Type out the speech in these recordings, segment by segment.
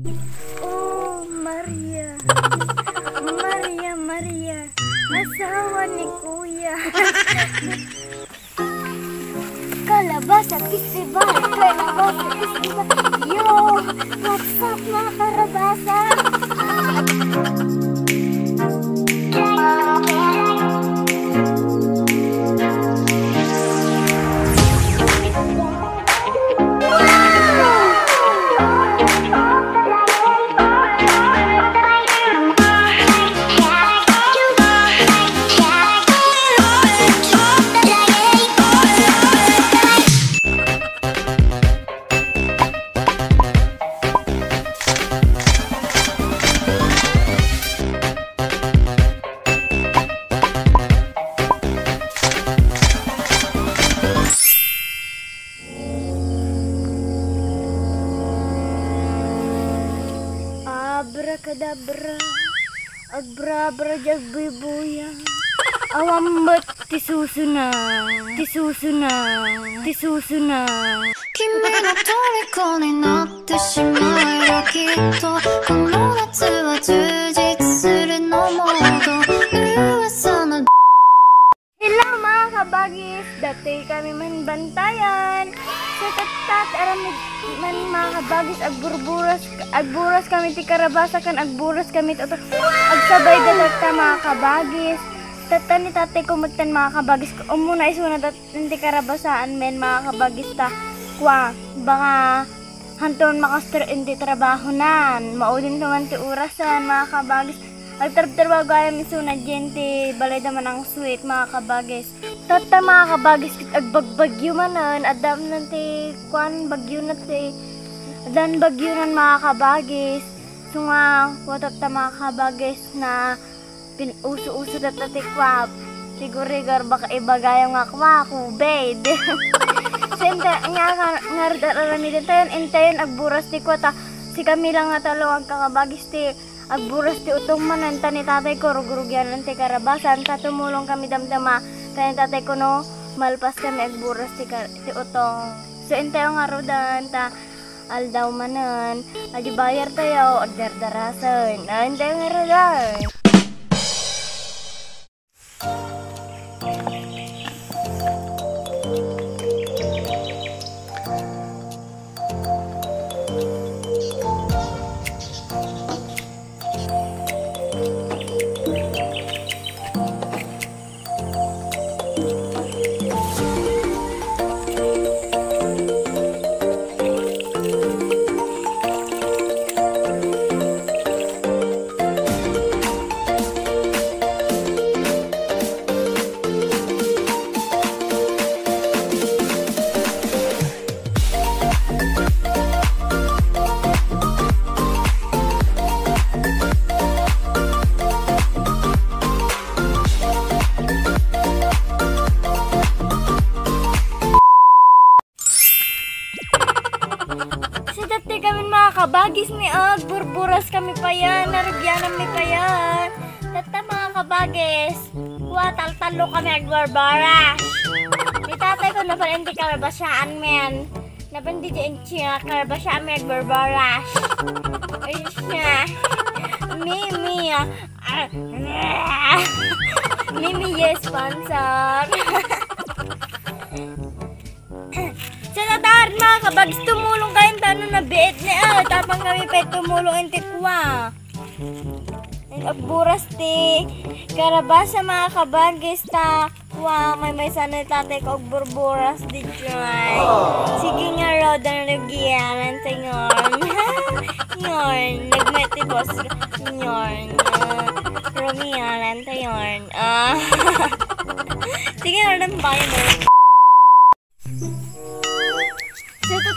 Oh, Maria. Maria. Asawa ni Kuya. Kalabasa Festival. Yo, what's up mga karabasa? Abracadabra, abrabra jagbibuya, awambat tisusuna. 君の虜になってしまえばきっとこの夏は充実するのモード噂の Hello mga kabagis! Dati kami man bantayan. Sa tatat aramid man mga kabagis agburas kami ti karabasa kan agburas kami to agsabay dadata mga kabagis. Tata ni tate kumagtan mga kabagis. Umuna isuna datan ti karabasaan men mga kabagis ta. Kwa baka hanton makastar ti trabaho nan. Maudin naman ti urasan mga kabagis. Agtarbago gaya misuna gente balay naman ang sweet mga kabagis. Tata mga kabagis agbagbagyo manan adam nanti kwan bagyo nati adan bagyo nan mga kabagis. So nga watot ta mga kabagis na pinuso-uso dati kwap. Sigurigar baka ibagayang nga kwa kubed. Senta nga rarami din tayo intayon agburas ti kwata. Si kami lang nga talo ang kakabagis ti agburas ti utong mananta ni tatay ko rugurugyan ng ti karabasan ta tumulong kami damdama kaya tatay ko no malpas kami agburas ti utong so intayo nga rodan ta aldaw manan adi bayar tayo order darasan intayo nga rodan. Dati kami mga kabagis ni burburas kami pa yan, narugyanan mi pa yan. Dati mga kabagis, tal-talo kami agbarbaras. Ni tatay ko napan hindi karabasyaan men. Napan di dyan siya karabasyaan mi agbarbaras. Ayun siya. Mimi yes sponsor. Sa tatar mga kabagis, tumulong kayong tanong na biit ni tapang kami pa tumulong yung tikwa. Agburas ti karabasa mga kabagis ta. Wow, may sana tatay ko agburburas di dyan. Sige nga rodan nagyaran ta nyorn. Nyorn, nagmeti boss nyorn. Romiaran ta nyorn. Sige nga rodan bayan mo.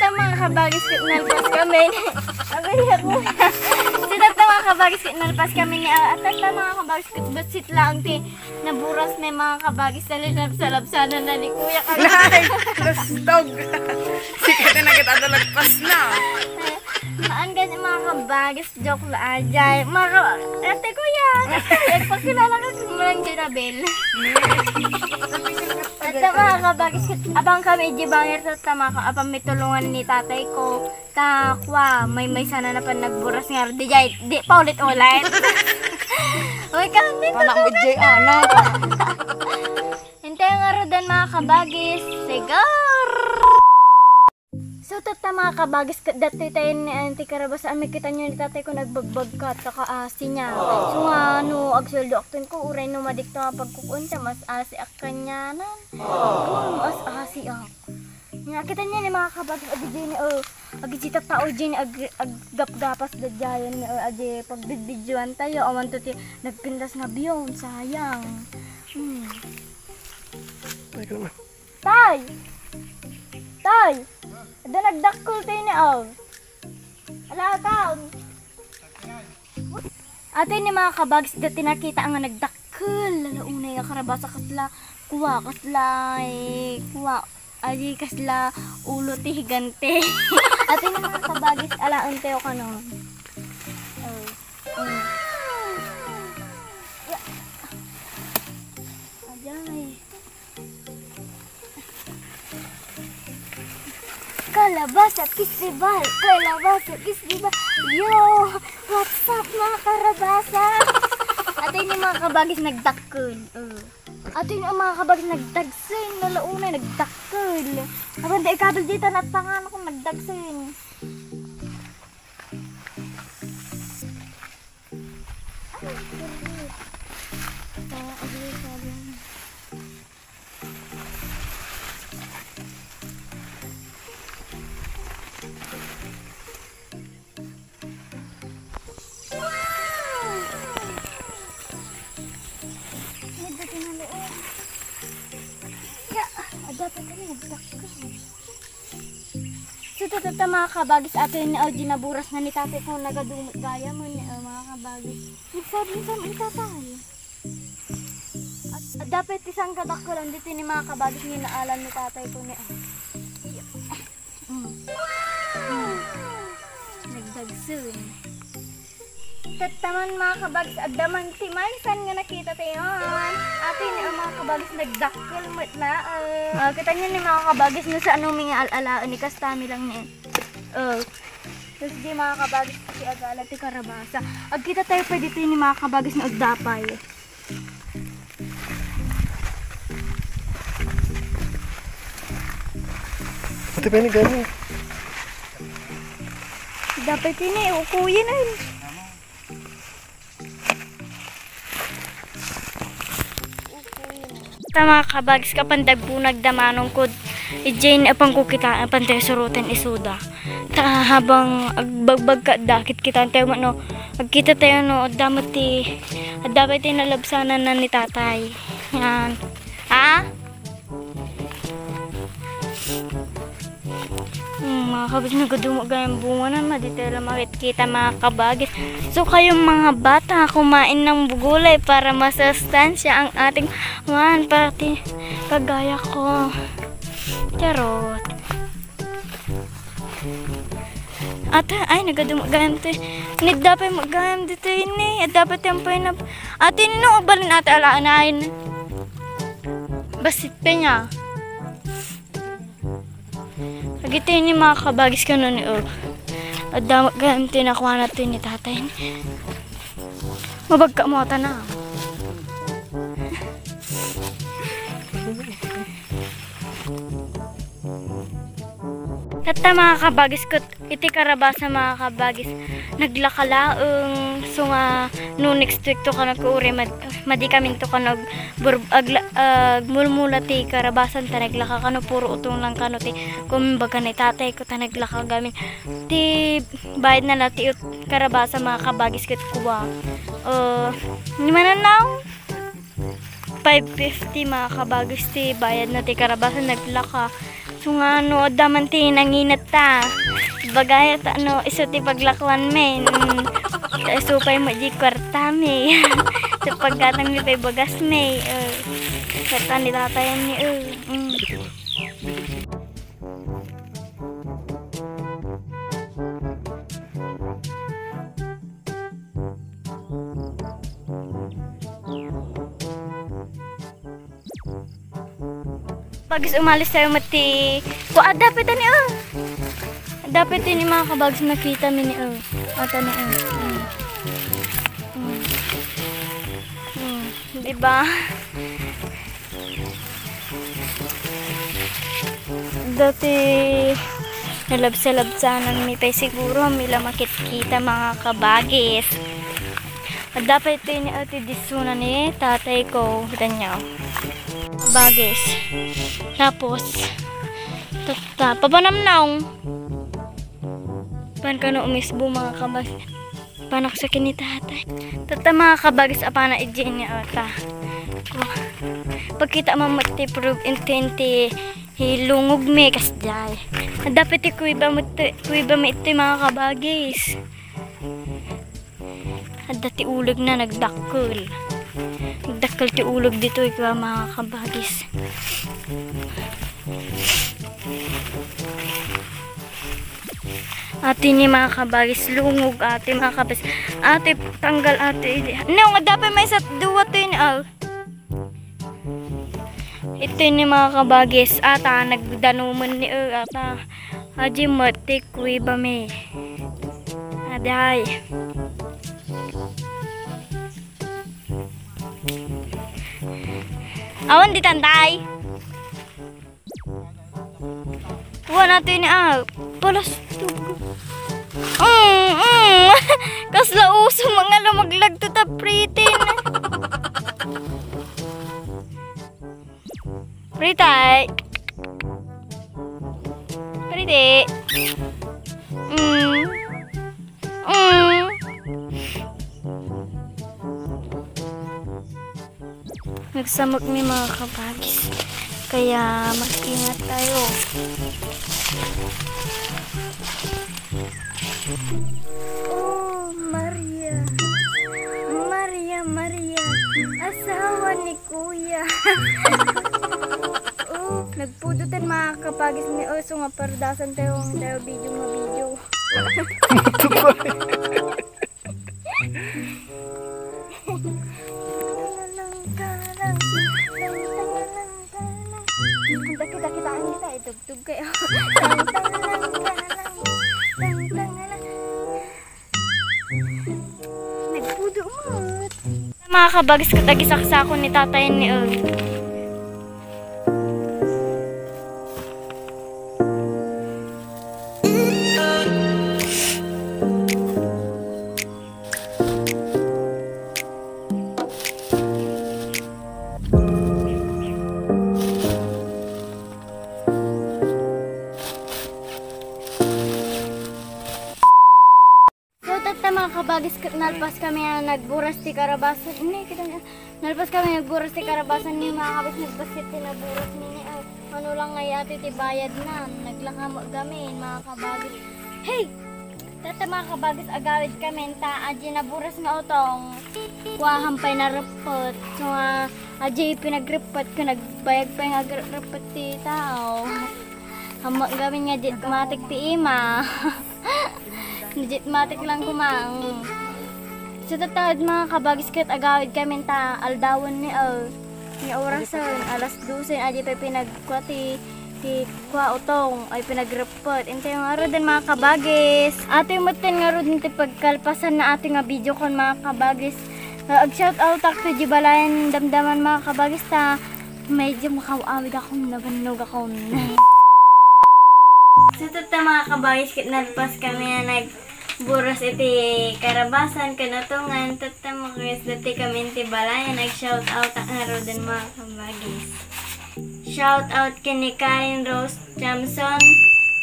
Sa mga kabagis nalpas kami. Sa mga kabagis nalpas kami ni at mga kabagis basit lang ti naburas may mga kabagis na labsanan na ni Kuya kami. Nay! Lastog! Sikat na nagkatadalagpas na. Maan gani mga kabagis, joke la ajay. Ate ko yan. Pagkilala ko sumalang Jinabel. At mga kabagis, abang kami jibangir sa tama ko, abang may tulungan ni tatay ko. Takwa, may sana na pa nagburas nga. Di pa ulit-ulit. Uy, kami Anak mo jay anak. hintay nga rodan mga kabagis. Sigar! So, tata mga kabagis, dati tayo ni Auntie Carabas, kita nyo ni tatay ko nagbagbag ka at kakaasi niya. So nga, agsuldo akton ko, uray numadik na pagkukunta, mas asi ak kanyanan. Mas asi ak. Kita niya ni mga kabagis, adi agitita tao dyan, aggap-gapas da dyan, adi pagbidbidyoan tayo, awan to ti, nagpindas na biyon, sayang. Tay! Tay! Ada nagdakkel tayo ni Al. Ala taon. Ate ni mga kabags, dati nakita nga nagdakkel. Lalaunay nga karabasa kasla kuwa, Aji kasla ulo ti higante. Ate ni mga kabagis, alaan tayo ka no. Ajay. Kalabasa Festival! Yo! What's up mga karabasa? Atin yung mga kabagis nagdakkel. Atin yung mga kabagis nagdagsin. Nalaunay nagdakkel. Apan da ikabal dito natangan ako nagdagsin. Dapat kami nagdakkel. So, tata mga kabagis, atin ni Algie naburas na ni tatay kung nagadumot gaya mo ni mga kabagis. Nagsabi ni tatay. At dapat isang kadakkelan dito ni mga kabagis ni naalan ni tatay ko ni nagdagsun. Tataman mga kabagis, agdaman timay, saan nga nakita tayo? Atin ni mga kabagis nagdakkel mo't na. Kita nyo ni mga kabagis no sa anong mga alalaan ni Kastami lang niya. Tapos di mga kabagis si Agala ti Karabasa. Agkita tayo pa dito ni mga kabagis na agdapay. Pati pa ni gani. Dapat ini ukuyin na yun. Tama kabagis kapan dagbunag damanong kod ijay apang kukita apang tayo surutan isuda ta habang agbagbag ka dakit kita tayo no agkita tayo no dapat ti nalabsanan na ni tatay yan mga kabagis nagadumog ang bunga na maditela makikita mga kabagis. So kayong mga bata kumain ng gulay para masustansya ang ating pati kagaya ko. Charot. Ate ay nagadumog ganito. Ni dapat magayam dito ini. Dapat yung na ate nino balin ate alaanain. Basit pa niya. Agito yun yung mga kabagis ko nun at damat ganito nakuha natin ni tatay. Mabagka mo ata na. Tata mga kabagis ko, iti Karabasa mga kabagis, naglakalaang so nga no next week to ka nagkuuri madi kami to ka mulmula ti Karabasan ta naglaka kano puro utong lang kano ti kumbaga ni tatay ko ta naglaka gamin ti bayad na lati Karabasa mga kabagis ket kuwa ni mananaw 550 mga kabagis ti bayad na ti Karabasan naglaka. So nga daman ti nanginat ta. Bagay ta iso ti paglakwan men. Supay mo di kwarta me. Sa pagkatang ni pay bagas me. Kata ni tatayan ni Bagis umalis tayo mati. Dapat ni Dapat ni mga kabags makita mi ni Ata ni Diba? Dati nalabsa-labsanan mi pa siguro mila makikita mga kabagis. At dapat ito ni ate disuna ni tatay ko. Ganyan. Kabagis. Tapos papanamnaw. Pan ka na umisbo mga kabagis. Panaksakin ni tatay. Mga kabagis apana ijin niya ata. Pagkita mamati prove intenti hilungog me kasjay. Dapat kuiba mo ito mga kabagis. Dati ulag na nagdakkel. Nagdakkel ti ulag dito ikaw mga kabagis. Ate ni mga kabagis lungog ate mga kabagis. Ate tanggal ate. No, nga dapat may sa duwa to yun. Ito ni mga kabagis ata nagdanuman ni ata. Haji mati kuiba me. Aday. Awan di tantay. Tuwa natin palas tugo. Kasla uso mga lumaglag to tapritin. Pritay. Priti. Nagsamok ni mga kabagis. Kaya mag-ingat tayo. Oh, Maria. Maria. Asawa ni Kuya. Oh, nagpudutan mga kabagis ni Oso nga pardasan tayo video. Kita itugtog kayo. Nagpudo mo. Mga kabagis katagisaksa ko ni tatay ni mga kabagis nalpas kami nagburas ti karabasan. Nalpas kami nagburas ti karabasan ni mga kabagis nagbasit ti naburas ni ano lang ngay ate ti bayad na naglakamo kami mga kabagis. Hey! Tata mga kabagis agawid kami ta aji naburas nga utong kuhahampay na repot. So aji pinagrepot ko nagbayag pa nga repot ti tao. Hamo gawin nga dit matik ti ima. Matik lang kumang. Sa tatawid mga kabagis kat agawid kami ta aldawon ni orasan alas 12 aji pa pinagkwati ti kwa utong ay pinagrepot. Intay nga ro din mga kabagis. Ate maten nga ro din ti pagkalpasan na ate nga video kon mga kabagis. Ag shout out to Jibalayan damdaman mga kabagis ta medyo makawawid ako nabanog ako. Sa mga kabagis kit nalpas kami na nagburas iti karabasan kanatungan makagis dati kami iti Balayan nag-shout out nga ro din mga kabagis. Shout out kini Karen Rose Jamson,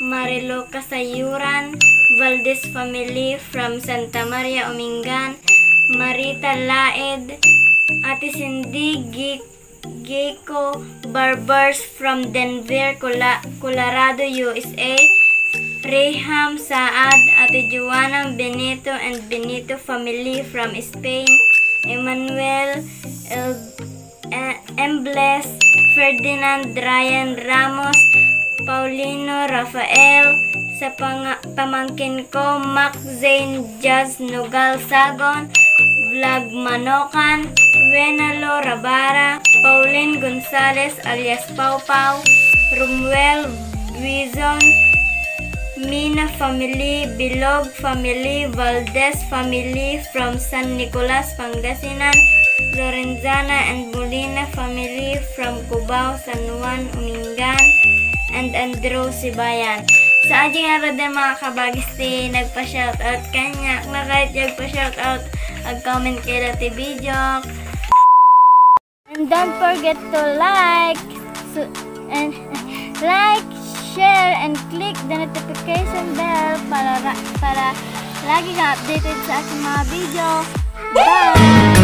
Marilo Kasayuran, Valdez family from Santa Maria Umingan, Marita Laed, Ate Cindy Geko Barbers from Denver, Colorado, USA, Reham Saad, Ate Joanna Benito and Benito family from Spain, Emmanuel Embles, Ferdinand Ryan Ramos, Paulino Rafael, sa pamangkin ko, Mac Zane Jazz Nugal Sagon, Vlog Manokan, Wenalo Rabara, Pauline Gonzales alias Pau Pau, Romuel, Buizon, Mina family, Bilog family, Valdez family from San Nicolas, Pangasinan, Lorenzana and Molina family from Cubao, San Juan, Umingan, and Andrew Sibayan. Sa ating araw din mga kabagis nagpa-shoutout kanya. Na kahit nagpa-shoutout, ag-comment kayo sa video. And don't forget to like, share, and click the notification bell para lagi ka updated sa aking mga video. Bye!